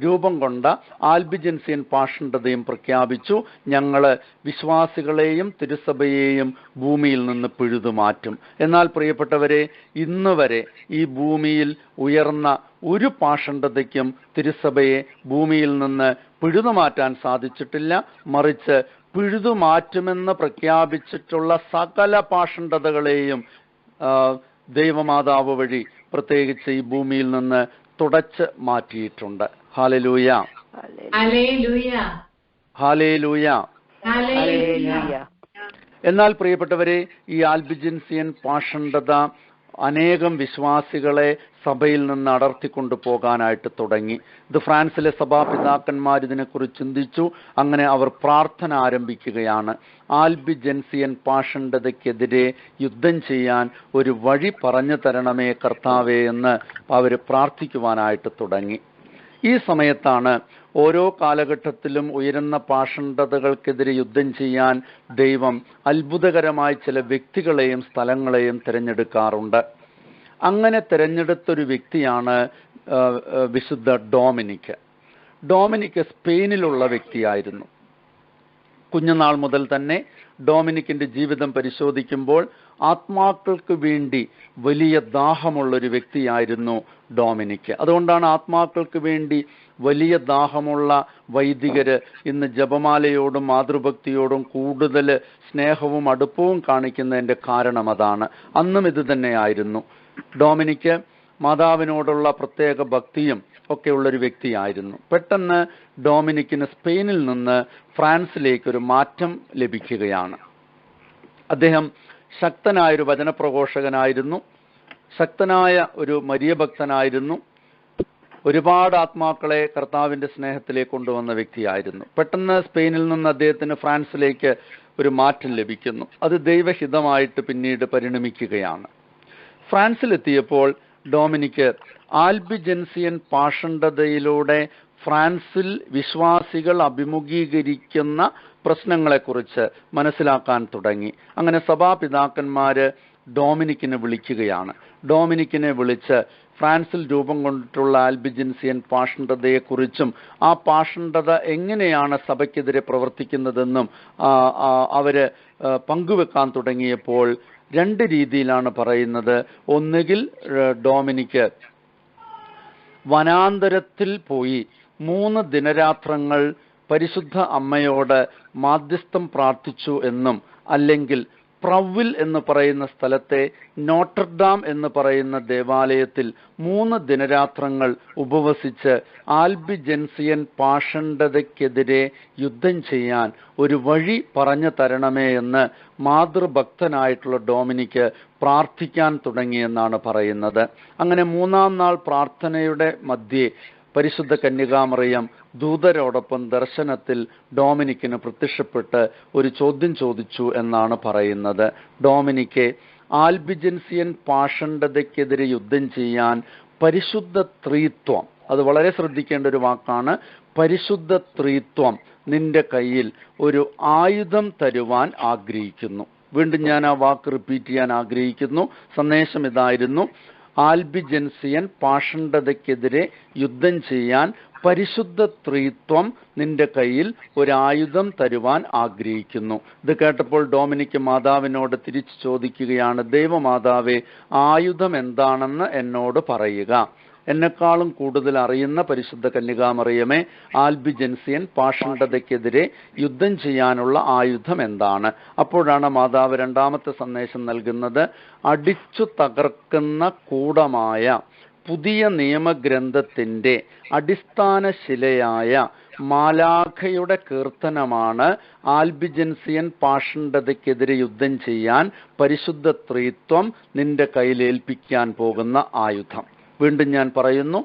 രൂപം കൊണ്ട ആൽബിജൻസിയൻ പാഷണ്ഡതയും പ്രഖ്യാപിച്ചു, ഞങ്ങൾ വിശ്വാസികളെയും തിരുസഭയെയും ഭൂമിയിൽ നിന്ന് പിഴുതുമാറ്റും. എന്നാൽ പ്രിയപ്പെട്ടവരെ, ഇന്ന് വരെ ഈ ഭൂമിയിൽ ഉയർന്ന ഒരു പാഷണ്ഡതയ്ക്കും തിരുസഭയെ ഭൂമിയിൽ നിന്ന് പിഴുതുമാറ്റാൻ സാധിച്ചിട്ടില്ല. മറിച്ച് പിഴുതു മാറ്റുമെന്ന് പ്രഖ്യാപിച്ചിട്ടുള്ള സകല പാഷണ്ഡതകളെയും ദൈവമാതാവ് വഴി പ്രത്യേകിച്ച് ഈ ഭൂമിയിൽ നിന്ന് തുടച്ച് മാറ്റിയിട്ടുണ്ട്. Hallelujah, hallelujah, hallelujah. എന്നാൽ പ്രിയപ്പെട്ടവരെ, ഈ ആൽബിജൻസിയൻ പാഷണ്ഡത അനേകം വിശ്വാസികളെ സഭയിൽ നിന്ന് അടർത്തിക്കൊണ്ടു പോകാനായിട്ട് തുടങ്ങി. ഇത് ഫ്രാൻസിലെ സഭാപിതാക്കന്മാർ ഇതിനെക്കുറിച്ച് ചിന്തിച്ചു. അങ്ങനെ അവർ പ്രാർത്ഥന ആരംഭിക്കുകയാണ്. ആൽബിജൻസിയൻ പാഷണ്ഡതയ്ക്കെതിരെ യുദ്ധം ചെയ്യാൻ ഒരു വഴി പറഞ്ഞു തരണമേ കർത്താവേ എന്ന് അവർ പ്രാർത്ഥിക്കുവാനായിട്ട് തുടങ്ങി. ഈ സമയത്താണ് ഓരോ കാലഘട്ടത്തിലും ഉയരുന്ന പാഷണ്ഡതകൾക്കെതിരെ യുദ്ധം ചെയ്യാൻ ദൈവം അത്ഭുതകരമായ ചില വ്യക്തികളെയും സ്ഥലങ്ങളെയും തിരഞ്ഞെടുക്കാറുണ്ട്. അങ്ങനെ തിരഞ്ഞെടുത്തൊരു വ്യക്തിയാണ് വിശുദ്ധ ഡൊമിനിക്. ഡൊമിനിക് സ്പെയിനിലുള്ള വ്യക്തിയായിരുന്നു. കുഞ്ഞുനാൾ മുതൽ തന്നെ ഡൊമിനിക്കിന്റെ ജീവിതം പരിശോധിക്കുമ്പോൾ ആത്മാക്കൾക്ക് വേണ്ടി വലിയ ദാഹമുള്ളൊരു വ്യക്തിയായിരുന്നു ഡൊമിനിക്. അതുകൊണ്ടാണ് ആത്മാക്കൾക്ക് വേണ്ടി വലിയ ദാഹമുള്ള വൈദികര് ഇന്ന് ജപമാലയോടും മാതൃഭക്തിയോടും കൂടുതൽ സ്നേഹവും അടുപ്പവും കാണിക്കുന്നതിന്റെ കാരണം അതാണ്. അന്നും ഇത് തന്നെയായിരുന്നു. ഡൊമിനിക് മാതാവിനോടുള്ള പ്രത്യേക ഭക്തിയും ഒക്കെ ഉള്ളൊരു വ്യക്തിയായിരുന്നു. പെട്ടെന്ന് ഡൊമിനിക്കിന് സ്പെയിനിൽ നിന്ന് ഫ്രാൻസിലേക്ക് ഒരു മാറ്റം ലഭിക്കുകയാണ്. അദ്ദേഹം ശക്തനായൊരു വചനപ്രഘോഷകനായിരുന്നു, ശക്തനായ ഒരു മരിയ ഭക്തനായിരുന്നു, ഒരുപാട് ആത്മാക്കളെ കർത്താവിന്റെ സ്നേഹത്തിലേക്ക് കൊണ്ടുവന്ന വ്യക്തിയായിരുന്നു. പെട്ടെന്ന് സ്പെയിനിൽ നിന്ന് അദ്ദേഹത്തിന് ഫ്രാൻസിലേക്ക് ഒരു മാറ്റം ലഭിക്കുന്നു. അത് ദൈവഹിതമായിട്ട് പിന്നീട് പരിണമിക്കുകയാണ്. ഫ്രാൻസിലെത്തിയപ്പോൾ ഡൊമിനിക് ആൽബിജൻസിയൻ പാഷണ്ഡതയിലൂടെ ഫ്രാൻസിൽ വിശ്വാസികൾ അഭിമുഖീകരിക്കുന്ന പ്രശ്നങ്ങളെക്കുറിച്ച് മനസ്സിലാക്കാൻ തുടങ്ങി. അങ്ങനെ സഭാപിതാക്കന്മാര് ഡൊമിനിക്കിനെ വിളിക്കുകയാണ്. ഡൊമിനിക്കിനെ വിളിച്ച് ഫ്രാൻസിൽ രൂപം കൊണ്ടിട്ടുള്ള ആൽബിജൻസിയൻ പാഷണ്ഡതയെക്കുറിച്ചും ആ പാഷണ്ഡത എങ്ങനെയാണ് സഭയ്ക്കെതിരെ പ്രവർത്തിക്കുന്നതെന്നും അവര് പങ്കുവെക്കാൻ തുടങ്ങിയപ്പോൾ രണ്ട് രീതിയിലാണ് പറയുന്നത്. ഒന്നുകിൽ ഡൊമിനിക് വനാന്തരത്തിൽ പോയി 3 ദിനരാത്രങ്ങൾ പരിശുദ്ധ അമ്മയോട് മാധ്യസ്ഥം പ്രാർത്ഥിച്ചു എന്നും, അല്ലെങ്കിൽ പ്രവിൽ എന്ന് പറയുന്ന സ്ഥലത്തെ നോട്ടർഡാം എന്ന് പറയുന്ന ദേവാലയത്തിൽ 3 ദിനരാത്രങ്ങൾ ഉപവസിച്ച് ആൽബിജൻസിയൻ പാഷണ്ഡതയ്ക്കെതിരെ യുദ്ധം ചെയ്യാൻ ഒരു വഴി പറഞ്ഞു തരണമേ എന്ന് മാതൃഭക്തനായിട്ടുള്ള ഡൊമിനിക് പ്രാർത്ഥിക്കാൻ തുടങ്ങിയെന്നാണ് പറയുന്നത്. അങ്ങനെ 3-ാം നാൾ പ്രാർത്ഥനയുടെ മധ്യേ പരിശുദ്ധ കന്യകാമറിയം ദൂതരോടൊപ്പം ദർശനത്തിൽ ഡൊമിനിക്കിന് പ്രത്യക്ഷപ്പെട്ട് ഒരു ചോദ്യം ചോദിച്ചു എന്നാണ് പറയുന്നത്. ഡൊമിനിക്ക് ആൽബിജൻസിയൻ പാഷണ്ഡതയ്ക്കെതിരെ യുദ്ധം ചെയ്യാൻ പരിശുദ്ധ ത്രിത്വം, അത് വളരെ ശ്രദ്ധിക്കേണ്ട ഒരു വാക്കാണ്, പരിശുദ്ധ ത്രിത്വം നിന്റെ കയ്യിൽ ഒരു ആയുധം തരുവാൻ ആഗ്രഹിക്കുന്നു. വീണ്ടും ഞാൻ ആ വാക്ക് റിപ്പീറ്റ് ചെയ്യാൻ ആഗ്രഹിക്കുന്നു. സന്ദേശം ഇതായിരുന്നു: ആൽബിജൻസിയൻ പാഷണ്ഡതയ്ക്കെതിരെ യുദ്ധം ചെയ്യാൻ പരിശുദ്ധ ത്രിത്വം നിന്റെ കയ്യിൽ ഒരു ആയുധം തരുവാൻ ആഗ്രഹിക്കുന്നു. ഇത് കേട്ടപ്പോൾ ഡൊമിനിക് മാതാവിനോട് തിരിച്ചു ചോദിക്കുകയാണ്, ദൈവമാതാവേ, ആയുധം എന്താണെന്ന് എന്നോട് പറയുക. എന്നെക്കാളും കൂടുതൽ അറിയുന്ന പരിശുദ്ധ കന്യകാമറിയമേ, ആൽബിജൻസിയൻ പാഷണ്ഡതയ്ക്കെതിരെ യുദ്ധം ചെയ്യാനുള്ള ആയുധം എന്താണ്? അപ്പോഴാണ് മാതാവ് രണ്ടാമത്തെ സന്ദേശം നൽകുന്നത്. അടിച്ചു തകർക്കുന്ന കൂടമായ പുതിയ നിയമഗ്രന്ഥത്തിന്റെ അടിസ്ഥാന ശിലയായ മാലാഖയുടെ കീർത്തനമാണ് ആൽബിജൻസിയൻ പാഷണ്ഡതയ്ക്കെതിരെ യുദ്ധം ചെയ്യാൻ പരിശുദ്ധ ത്രിത്വം നിന്റെ കയ്യിലേൽപ്പിക്കാൻ പോകുന്ന ആയുധം. വീണ്ടും ഞാൻ പറയുന്നു,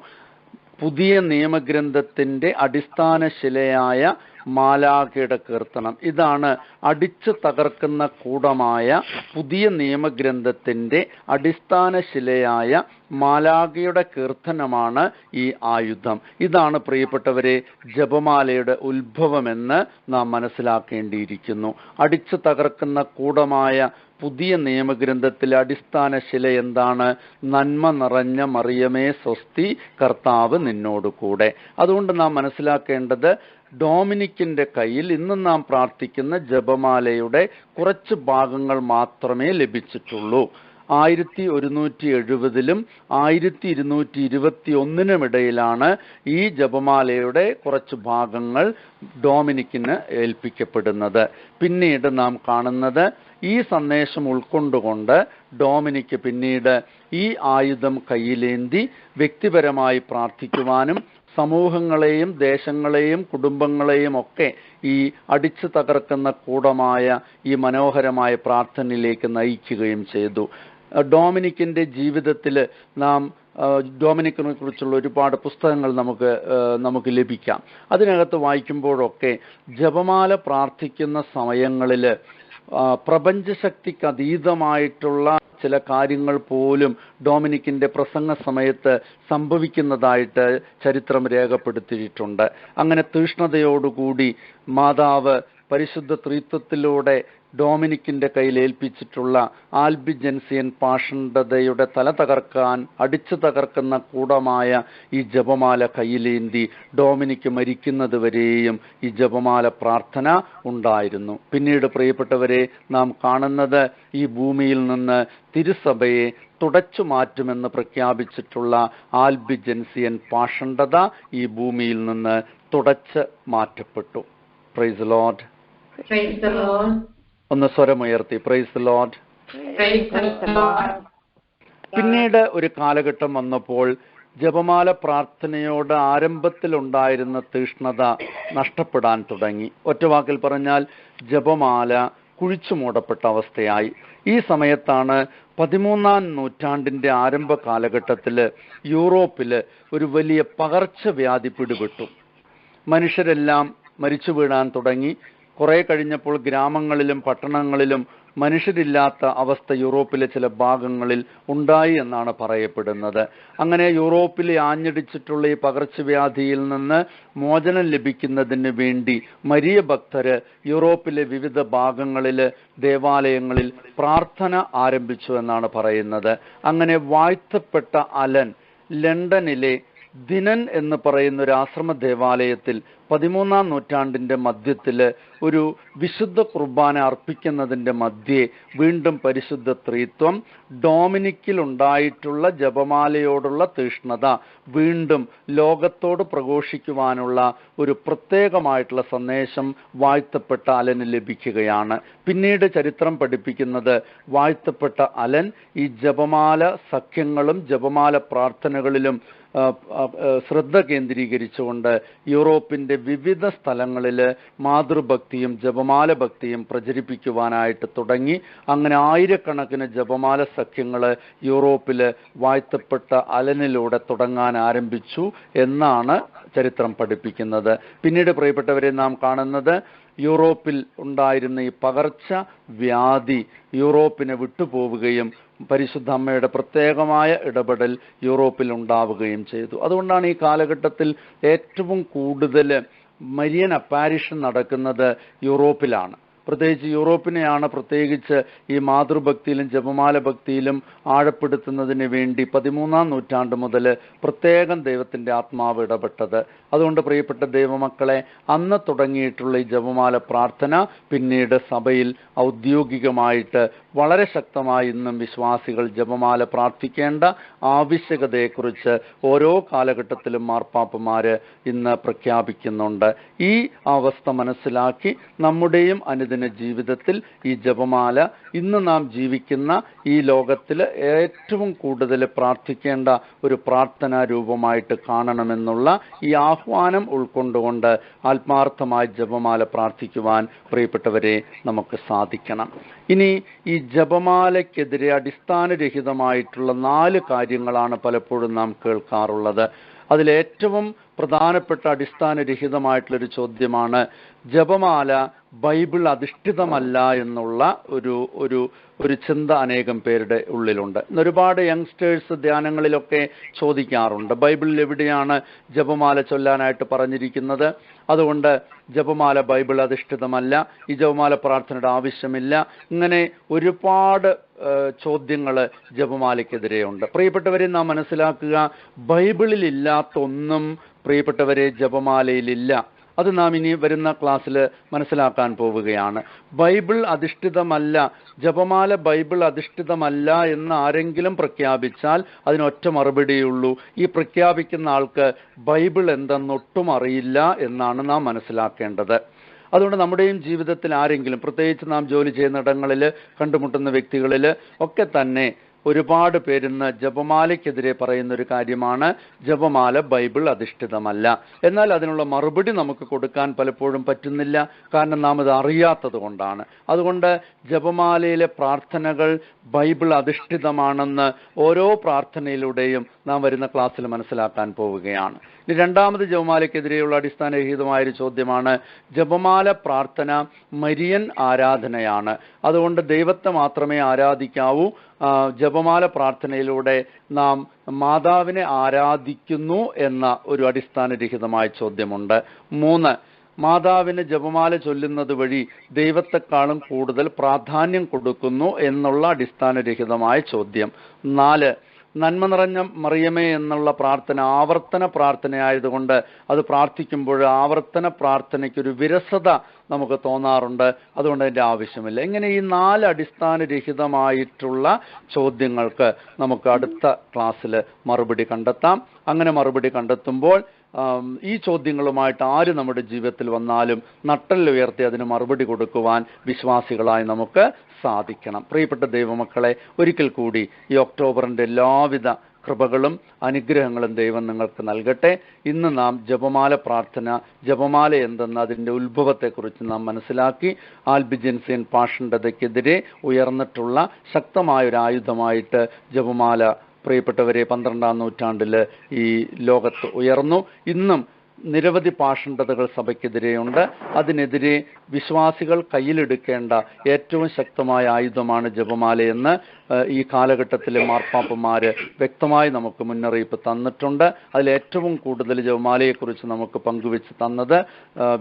പുതിയ നിയമഗ്രന്ഥത്തിന്റെ അടിസ്ഥാന ശിലയായ മാലാഖയുടെ കീർത്തനം. ഇതാണ് അടിച്ചു തകർക്കുന്ന കൂടമായ പുതിയ നിയമഗ്രന്ഥത്തിന്റെ അടിസ്ഥാന ശിലയായ മാലാഖയുടെ കീർത്തനമാണ് ഈ ആയുധം. ഇതാണ് പ്രിയപ്പെട്ടവരെ ജപമാലയുടെ ഉത്ഭവമെന്ന് നാം മനസ്സിലാക്കേണ്ടിയിരിക്കുന്നു. അടിച്ചു തകർക്കുന്ന കൂടമായ പുതിയ നിയമഗ്രന്ഥത്തിലെ അടിസ്ഥാന ശില എന്താണ്? നന്മ നിറഞ്ഞ മറിയമേ സ്വസ്തി, കർത്താവ് നിന്നോട് കൂടെ. അതുകൊണ്ട് നാം മനസ്സിലാക്കേണ്ടത്, ഡൊമിനിക്കിന്റെ കയ്യിൽ ഇന്ന് നാം പ്രാർത്ഥിക്കുന്ന ജപമാലയുടെ കുറച്ച് ഭാഗങ്ങൾ മാത്രമേ ലഭിച്ചിട്ടുള്ളൂ. 1170 1221 ഇടയിലാണ് ഈ ജപമാലയുടെ കുറച്ച് ഭാഗങ്ങൾ ഡൊമിനിക്കിന് ഏൽപ്പിക്കപ്പെടുന്നത്. പിന്നീട് നാം കാണുന്നത് ഈ സന്ദേശം ഉൾക്കൊണ്ടുകൊണ്ട് ഡൊമിനിക്ക് പിന്നീട് ഈ ആയുധം കയ്യിലേന്തി വ്യക്തിപരമായി പ്രാർത്ഥിക്കുവാനും സമൂഹങ്ങളെയും ദേശങ്ങളെയും കുടുംബങ്ങളെയും ഒക്കെ ഈ അടിച്ചു തകർക്കുന്ന കൂടമായ ഈ മനോഹരമായ പ്രാർത്ഥനയിലേക്ക് നയിക്കുകയും ചെയ്തു. ഡൊമിനിക്കിന്റെ ജീവിതത്തിൽ നാം ഡൊമിനിക്കിനെ കുറിച്ചുള്ള ഒരുപാട് പുസ്തകങ്ങൾ നമുക്ക് ലഭിക്കാം. അതിനകത്ത് വായിക്കുമ്പോഴൊക്കെ ജപമാല പ്രാർത്ഥിക്കുന്ന സമയങ്ങളിൽ പ്രപഞ്ചശക്തിക്ക് അതീതമായിട്ടുള്ള ചില കാര്യങ്ങൾ പോലും ഡൊമിനിക്കിന്റെ പ്രസംഗ സമയത്ത് സംഭവിക്കുന്നതായിട്ട് ചരിത്രം രേഖപ്പെടുത്തിയിട്ടുണ്ട്. അങ്ങനെ തീഷ്ണതയോടുകൂടി മാതാവ് പരിശുദ്ധ ത്രിത്വത്തിലൂടെ ഡൊമിനിക്കിന്റെ കയ്യിൽ ഏൽപ്പിച്ചിട്ടുള്ള ആൽബിജൻസിയൻ പാഷണ്ഡതയുടെ തല തകർക്കാൻ അടിച്ചു തകർക്കുന്ന കൂടമായ ഈ ജപമാല കയ്യിലേന്തി ഡൊമിനിക്ക് മരിക്കുന്നത് വരെയും ഈ ജപമാല പ്രാർത്ഥന ഉണ്ടായിരുന്നു. പിന്നീട് പ്രിയപ്പെട്ടവരെ നാം കാണുന്നത് ഈ ഭൂമിയിൽ നിന്ന് തിരുസഭയെ തുടച്ചു മാറ്റുമെന്ന് പ്രഖ്യാപിച്ചിട്ടുള്ള ആൽബിജൻസിയൻ പാഷണ്ഡത ഈ ഭൂമിയിൽ നിന്ന് തുടച്ച് മാറ്റപ്പെട്ടു. Praise the Lord. ഒന്ന് സ്വരമുയർത്തി പ്രൈസ് ദി ലോർഡ്. പിന്നീട് ഒരു കാലഘട്ടം വന്നപ്പോൾ ജപമാല പ്രാർത്ഥനയോട് ആരംഭത്തിലുണ്ടായിരുന്ന തീഷ്ണത നഷ്ടപ്പെടാൻ തുടങ്ങി. ഒറ്റവാക്കിൽ പറഞ്ഞാൽ ജപമാല കുഴിച്ചു മൂടപ്പെട്ട അവസ്ഥയായി. ഈ സമയത്താണ് 13-ാം നൂറ്റാണ്ടിന്റെ ആരംഭ കാലഘട്ടത്തിൽ യൂറോപ്പിൽ ഒരു വലിയ പകർച്ചവ്യാധി പിടിപെട്ടു. മനുഷ്യരെല്ലാം മരിച്ചു വീഴാൻ തുടങ്ങി. കുറെ കഴിഞ്ഞപ്പോൾ ഗ്രാമങ്ങളിലും പട്ടണങ്ങളിലും മനുഷ്യരില്ലാത്ത അവസ്ഥ യൂറോപ്പിലെ ചില ഭാഗങ്ങളിൽ ഉണ്ടായി എന്നാണ് പറയപ്പെടുന്നത്. അങ്ങനെ യൂറോപ്പിൽ ആഞ്ഞടിച്ചിട്ടുള്ള ഈ പകർച്ചവ്യാധിയിൽ നിന്ന് മോചനം ലഭിക്കുന്നതിന് വേണ്ടി മരിയ ഭക്തര് യൂറോപ്പിലെ വിവിധ ഭാഗങ്ങളിൽ ദേവാലയങ്ങളിൽ പ്രാർത്ഥന ആരംഭിച്ചു എന്നാണ് പറയുന്നത്. അങ്ങനെ വാഴ്ത്തപ്പെട്ട അലൻ ലണ്ടനിലെ ദിനൻ എന്ന് പറയുന്ന ഒരു ആശ്രമ ദേവാലയത്തിൽ 13-ാം നൂറ്റാണ്ടിന്റെ മധ്യത്തിൽ ഒരു വിശുദ്ധ കുർബാന അർപ്പിക്കുന്നതിന്റെ മധ്യേ വീണ്ടും പരിശുദ്ധ ത്രിത്വം ഡൊമിനിക്കിൽ ഉണ്ടായിട്ടുള്ള ജപമാലയോടുള്ള തീഷ്ണത വീണ്ടും ലോകത്തോട് പ്രഘോഷിക്കുവാനുള്ള ഒരു പ്രത്യേകമായിട്ടുള്ള സന്ദേശം വാഴ്ത്തപ്പെട്ട അലന് ലഭിക്കുകയാണ്. പിന്നീട് ചരിത്രം പഠിപ്പിക്കുന്നത് വാഴ്ത്തപ്പെട്ട അലൻ ഈ ജപമാല സഖ്യങ്ങളും ജപമാല പ്രാർത്ഥനകളിലും ശ്രദ്ധ കേന്ദ്രീകരിച്ചുകൊണ്ട് യൂറോപ്പിന്റെ വിവിധ സ്ഥലങ്ങളിൽ മാതൃഭക്തിയും ജപമാല ഭക്തിയും പ്രചരിപ്പിക്കുവാനായിട്ട് തുടങ്ങി. അങ്ങനെ ആയിരക്കണക്കിന് ജപമാല സഖ്യങ്ങൾ യൂറോപ്പിൽ വാഴ്ത്തപ്പെട്ട അലനിലൂടെ തുടങ്ങാൻ ആരംഭിച്ചു എന്നാണ് ചരിത്രം പഠിപ്പിക്കുന്നത്. പിന്നീട് പ്രിയപ്പെട്ടവരെ നാം കാണുന്നത് യൂറോപ്പിൽ ഉണ്ടായിരുന്ന ഈ പകർച്ച വ്യാധി യൂറോപ്പിനെ വിട്ടുപോവുകയും പരിശുദ്ധ അമ്മയുടെ പ്രത്യേകമായ ഇടപെടൽ യൂറോപ്പിൽ ഉണ്ടാവുകയും ചെയ്തു. അതുകൊണ്ടാണ് ഈ കാലഘട്ടത്തിൽ ഏറ്റവും കൂടുതൽ മരിയൻ അപ്പാരിഷൻ നടക്കുന്നത് യൂറോപ്പിലാണ്. പ്രത്യേകിച്ച് യൂറോപ്പിനെയാണ് പ്രത്യേകിച്ച് ഈ മാതൃഭക്തിയിലും ജപമാല ഭക്തിയിലും ആഴപ്പെടുത്തുന്നതിന് വേണ്ടി 13-ാം നൂറ്റാണ്ട് മുതൽ പ്രത്യേകം ദൈവത്തിന്റെ ആത്മാവ് ഇടപെട്ടത്. അതുകൊണ്ട് പ്രിയപ്പെട്ട ദൈവമക്കളെ, അന്ന് തുടങ്ങിയിട്ടുള്ള ഈ ജപമാല പ്രാർത്ഥന പിന്നീട് സഭയിൽ ഔദ്യോഗികമായിട്ട് വളരെ ശക്തമായി ഇന്നും വിശ്വാസികൾ ജപമാല പ്രാർത്ഥിക്കേണ്ട ആവശ്യകതയെക്കുറിച്ച് ഓരോ കാലഘട്ടത്തിലും മാർപ്പാപ്പമാര് ഇന്ന് പ്രഖ്യാപിക്കുന്നുണ്ട്. ഈ അവസ്ഥ മനസ്സിലാക്കി നമ്മുടെയും അനുദിന ജീവിതത്തിൽ ഈ ജപമാല ഇന്ന് നാം ജീവിക്കുന്ന ഈ ലോകത്തിൽ ഏറ്റവും കൂടുതൽ പ്രാർത്ഥിക്കേണ്ട ഒരു പ്രാർത്ഥനാ രൂപമായിട്ട് കാണണമെന്നുള്ള ഈ ആഹ്വാനം ഉൾക്കൊണ്ടുകൊണ്ട് ആത്മാർത്ഥമായി ജപമാല പ്രാർത്ഥിക്കുവാൻ പ്രിയപ്പെട്ടവരെ നമുക്ക് സാധിക്കണം. ഇനി ഈ ജപമാലയ്ക്കെതിരെ അടിസ്ഥാനരഹിതമായിട്ടുള്ള 4 കാര്യങ്ങളാണ് പലപ്പോഴും നാം കേൾക്കാറുള്ളത്. അതിലേറ്റവും പ്രധാനപ്പെട്ട അടിസ്ഥാനരഹിതമായിട്ടുള്ളൊരു ചോദ്യമാണ് ജപമാല ബൈബിൾ അധിഷ്ഠിതമല്ല എന്നുള്ള ഒരു ചിന്ത അനേകം പേരുടെ ഉള്ളിലുണ്ട്. ഒരുപാട് യങ്സ്റ്റേഴ്സ് ധ്യാനങ്ങളിലൊക്കെ ചോദിക്കാറുണ്ട്, ബൈബിളിൽ എവിടെയാണ് ജപമാല ചൊല്ലാനായിട്ട് പറഞ്ഞിരിക്കുന്നത്? അതുകൊണ്ട് ജപമാല ബൈബിൾ അധിഷ്ഠിതമല്ല, ഈ ജപമാല പ്രാർത്ഥനയുടെ ആവശ്യമില്ല. ഇങ്ങനെ ഒരുപാട് ചോദ്യങ്ങൾ ജപമാലയ്ക്കെതിരെയുണ്ട്. പ്രിയപ്പെട്ടവരെ, നാം മനസ്സിലാക്കുക, ബൈബിളിൽ ഇല്ലാത്ത ഒന്നും പ്രിയപ്പെട്ടവരെ ജപമാലയിലില്ല. അത് നാം ഇനി വരുന്ന ക്ലാസ്സിൽ മനസ്സിലാക്കാൻ പോവുകയാണ്. ബൈബിൾ അധിഷ്ഠിതമല്ല, ജപമാല ബൈബിൾ അധിഷ്ഠിതമല്ല എന്ന് ആരെങ്കിലും പ്രഖ്യാപിച്ചാൽ അതിനൊറ്റ മറുപടിയുള്ളൂ, ഈ പ്രഖ്യാപിക്കുന്ന ആൾക്ക് ബൈബിൾ എന്തെന്നൊട്ടും അറിയില്ല എന്നാണ് നാം മനസ്സിലാക്കേണ്ടത്. അതുകൊണ്ട് നമ്മുടെയും ജീവിതത്തിൽ ആരെങ്കിലും, പ്രത്യേകിച്ച് നാം ജോലി ചെയ്യുന്നിടങ്ങളിൽ കണ്ടുമുട്ടുന്ന വ്യക്തികളിൽ ഒക്കെ തന്നെ ഒരുപാട് പേരിന്ന് ജപമാലയ്ക്കെതിരെ പറയുന്ന ഒരു കാര്യമാണ് ജപമാല ബൈബിൾ അധിഷ്ഠിതമല്ല. എന്നാൽ അതിനുള്ള മറുപടി നമുക്ക് കൊടുക്കാൻ പലപ്പോഴും പറ്റുന്നില്ല, കാരണം നാം ഇത് അറിയാത്തത് കൊണ്ടാണ്. അതുകൊണ്ട് ജപമാലയിലെ പ്രാർത്ഥനകൾ ബൈബിൾ അധിഷ്ഠിതമാണെന്ന് ഓരോ പ്രാർത്ഥനയിലൂടെയും നാം വരുന്ന ക്ലാസ്സിൽ മനസ്സിലാക്കാൻ പോവുകയാണ്. ഇനി രണ്ടാമത് ജപമാലയ്ക്കെതിരെയുള്ള അടിസ്ഥാനരഹിതമായൊരു ചോദ്യമാണ്, ജപമാല പ്രാർത്ഥന മരിയൻ ആരാധനയാണ്, അതുകൊണ്ട് ദൈവത്തെ മാത്രമേ ആരാധിക്കാവൂ, ജപമാല പ്രാർത്ഥനയിലൂടെ നാം മാതാവിനെ ആരാധിക്കുന്നു എന്ന ഒരു അടിസ്ഥാനരഹിതമായ ചോദ്യമുണ്ട്. 3, മാതാവിന് ജപമാല ചൊല്ലുന്നത് വഴി ദൈവത്തെക്കാളും കൂടുതൽ പ്രാധാന്യം കൊടുക്കുന്നു എന്നുള്ള അടിസ്ഥാനരഹിതമായ ചോദ്യം. 4, നന്മ നിറഞ്ഞ മറിയമേ എന്നുള്ള പ്രാർത്ഥന ആവർത്തന പ്രാർത്ഥനയായതുകൊണ്ട് അത് പ്രാർത്ഥിക്കുമ്പോൾ ആവർത്തന പ്രാർത്ഥനയ്ക്കൊരു വിരസത നമുക്ക് തോന്നാറുണ്ട്, അതുകൊണ്ട് അതിൻ്റെ ആവശ്യമില്ല. ഇങ്ങനെ ഈ 4 അടിസ്ഥാനരഹിതമായിട്ടുള്ള ചോദ്യങ്ങൾക്ക് നമുക്ക് അടുത്ത ക്ലാസ്സിൽ മറുപടി കണ്ടെത്താം. അങ്ങനെ മറുപടി കണ്ടെത്തുമ്പോൾ ഈ ചോദ്യങ്ങളുമായിട്ട് ആര് നമ്മുടെ ജീവിതത്തിൽ വന്നാലും നട്ടെല്ലുയർത്തി അതിന് മറുപടി കൊടുക്കുവാൻ വിശ്വാസികളായി നമുക്ക് സാധിക്കണം. പ്രിയപ്പെട്ട ദൈവമക്കളെ, ഒരിക്കൽ കൂടി ഈ ഒക്ടോബറിൻ്റെ എല്ലാവിധ കൃപകളും അനുഗ്രഹങ്ങളും ദൈവം നിങ്ങൾക്ക് നൽകട്ടെ. ഇന്ന് നാം ജപമാല പ്രാർത്ഥന, ജപമാല എന്തെന്ന് അതിൻ്റെ ഉത്ഭവത്തെക്കുറിച്ച് നാം മനസ്സിലാക്കി. ആൽബിജൻസിയൻ പാഷണ്ഡതയ്ക്കെതിരെ ഉയർന്നിട്ടുള്ള ശക്തമായൊരു ആയുധമായിട്ട് ജപമാല പ്രിയപ്പെട്ടവരെ 12ാം നൂറ്റാണ്ടിൽ ഈ ലോകത്ത് ഉയർന്നു. ഇന്നും നിരവധി പാഷണ്ഡതകൾ സഭയ്ക്കെതിരെയുണ്ട്. അതിനെതിരെ വിശ്വാസികൾ കയ്യിലെടുക്കേണ്ട ഏറ്റവും ശക്തമായ ആയുധമാണ് ജപമാലയെന്ന് ഈ കാലഘട്ടത്തിലെ മാർപ്പാപ്പന്മാർ വ്യക്തമായി നമുക്ക് മുന്നറിയിപ്പ് തന്നിട്ടുണ്ട്. അതിലേറ്റവും കൂടുതൽ ജപമാലയെക്കുറിച്ച് നമുക്ക് പങ്കുവെച്ച് തന്നത്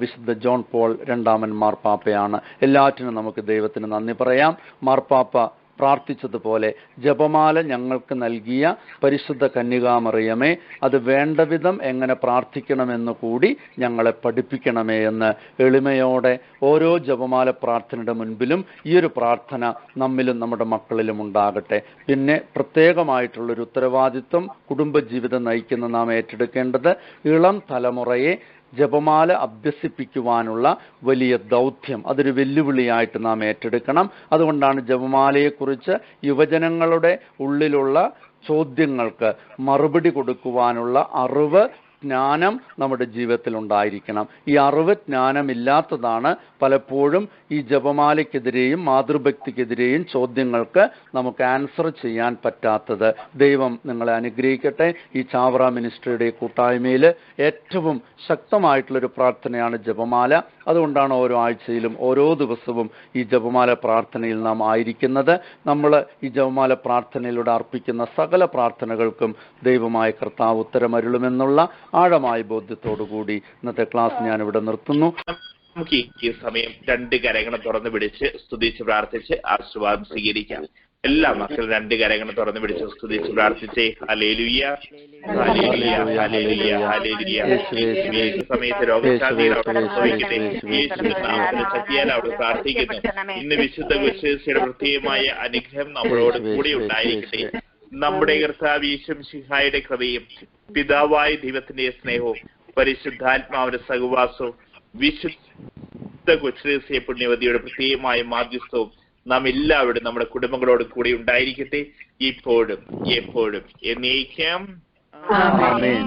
വിശുദ്ധ ജോൺ പോൾ രണ്ടാമൻ മാർപ്പാപ്പയാണ്. എല്ലാറ്റിനും നമുക്ക് ദൈവത്തിന് നന്ദി പറയാം. മാർപ്പാപ്പ പ്രാർത്ഥിച്ചതുപോലെ ജപമാല ഞങ്ങൾക്ക് നൽകിയ പരിശുദ്ധ കന്യകാമറിയമേ, അത് വേണ്ടവിധം എങ്ങനെ പ്രാർത്ഥിക്കണമെന്ന് കൂടി ഞങ്ങളെ പഠിപ്പിക്കണമേ എന്ന് എളിമയോടെ ഓരോ ജപമാല പ്രാർത്ഥനയുടെ മുൻപിലും ഈ ഒരു പ്രാർത്ഥന നമ്മിലും നമ്മുടെ മക്കളിലും ഉണ്ടാകട്ടെ. പിന്നെ പ്രത്യേകമായിട്ടുള്ളൊരു ഉത്തരവാദിത്വം കുടുംബജീവിതം നയിക്കുന്ന നാം ഏറ്റെടുക്കേണ്ടത് ഇളം തലമുറയെ ജപമാല അഭ്യസിപ്പിക്കുവാനുള്ള വലിയ ദൗത്യം, അതൊരു വെല്ലുവിളിയായിട്ട് നാം ഏറ്റെടുക്കണം. അതുകൊണ്ടാണ് ജപമാലയെക്കുറിച്ച് യുവജനങ്ങളുടെ ഉള്ളിലുള്ള ചോദ്യങ്ങൾക്ക് മറുപടി കൊടുക്കുവാനുള്ള അറിവ്, ജ്ഞാനം നമ്മുടെ ജീവിതത്തിൽ ഉണ്ടായിരിക്കണം. ഈ അറിവ്, ജ്ഞാനമില്ലാത്തതാണ് പലപ്പോഴും ഈ ജപമാലയ്ക്കെതിരെയും മാതൃഭക്തിക്കെതിരെയും ചോദ്യങ്ങൾക്ക് നമുക്ക് ആൻസർ ചെയ്യാൻ പറ്റാത്തത്. ദൈവം നിങ്ങളെ അനുഗ്രഹിക്കട്ടെ. ഈ ചാവറ മിനിസ്ട്രിയുടെ കൂട്ടായ്മയിൽ ഏറ്റവും ശക്തമായിട്ടുള്ളൊരു പ്രാർത്ഥനയാണ് ജപമാല. അതുകൊണ്ടാണ് ഓരോ ആഴ്ചയിലും ഓരോ ദിവസവും ഈ ജപമാല പ്രാർത്ഥനയിൽ നാം ആയിരിക്കുന്നത്. നമ്മൾ ഈ ജപമാല പ്രാർത്ഥനയിലൂടെ അർപ്പിക്കുന്ന സകല പ്രാർത്ഥനകൾക്കും ദൈവമായ കർത്താവ് ഉത്തരമരുളുമെന്നുള്ള ആഴമായ ബോധ്യത്തോടുകൂടി ഇന്നത്തെ ക്ലാസ് ഞാനിവിടെ നിർത്തുന്നു. നമുക്ക് ഈ സമയം 2 കരങ്ങളും തുറന്നു പിടിച്ച് സ്തുതിച്ച് പ്രാർത്ഥിച്ച് ആശീർവാദം സ്വീകരിക്കാം. എല്ലാ മക്കളും 2 കരങ്ങളും തുറന്നു പിടിച്ച് സ്തുതിച്ച് പ്രാർത്ഥിച്ചേ. Hallelujah, hallelujah, hallelujah, hallelujah. സമയത്ത് രോഗശാന്തിയുടെ ശക്തിയാൽ അവിടെ പ്രാർത്ഥിക്കുന്നു. ഇന്ന് വിശുദ്ധ വിശ്വാസിയുടെ പ്രത്യേകമായ അനുഗ്രഹം നമ്മളോട് കൂടി ഉണ്ടായിരിക്കട്ടെ. നമ്മുടെ കർത്താവ് യേശു മിശിഹായുടെ കൃപയും പിതാവായ ദൈവത്തിന്റെ സ്നേഹവും പരിശുദ്ധാത്മാവിന്റെ സഹവാസവും വിശുദ്ധ കൊച്ചുരഹസ്യ പുണ്യവതിയുടെ പ്രത്യേകമായ മാധ്യസ്ഥവും നാം എല്ലാവരും നമ്മുടെ കുടുംബങ്ങളോട് കൂടി ഉണ്ടായിരിക്കട്ടെ, ഇപ്പോഴും എപ്പോഴും എന്നേക്കും. ആമേൻ.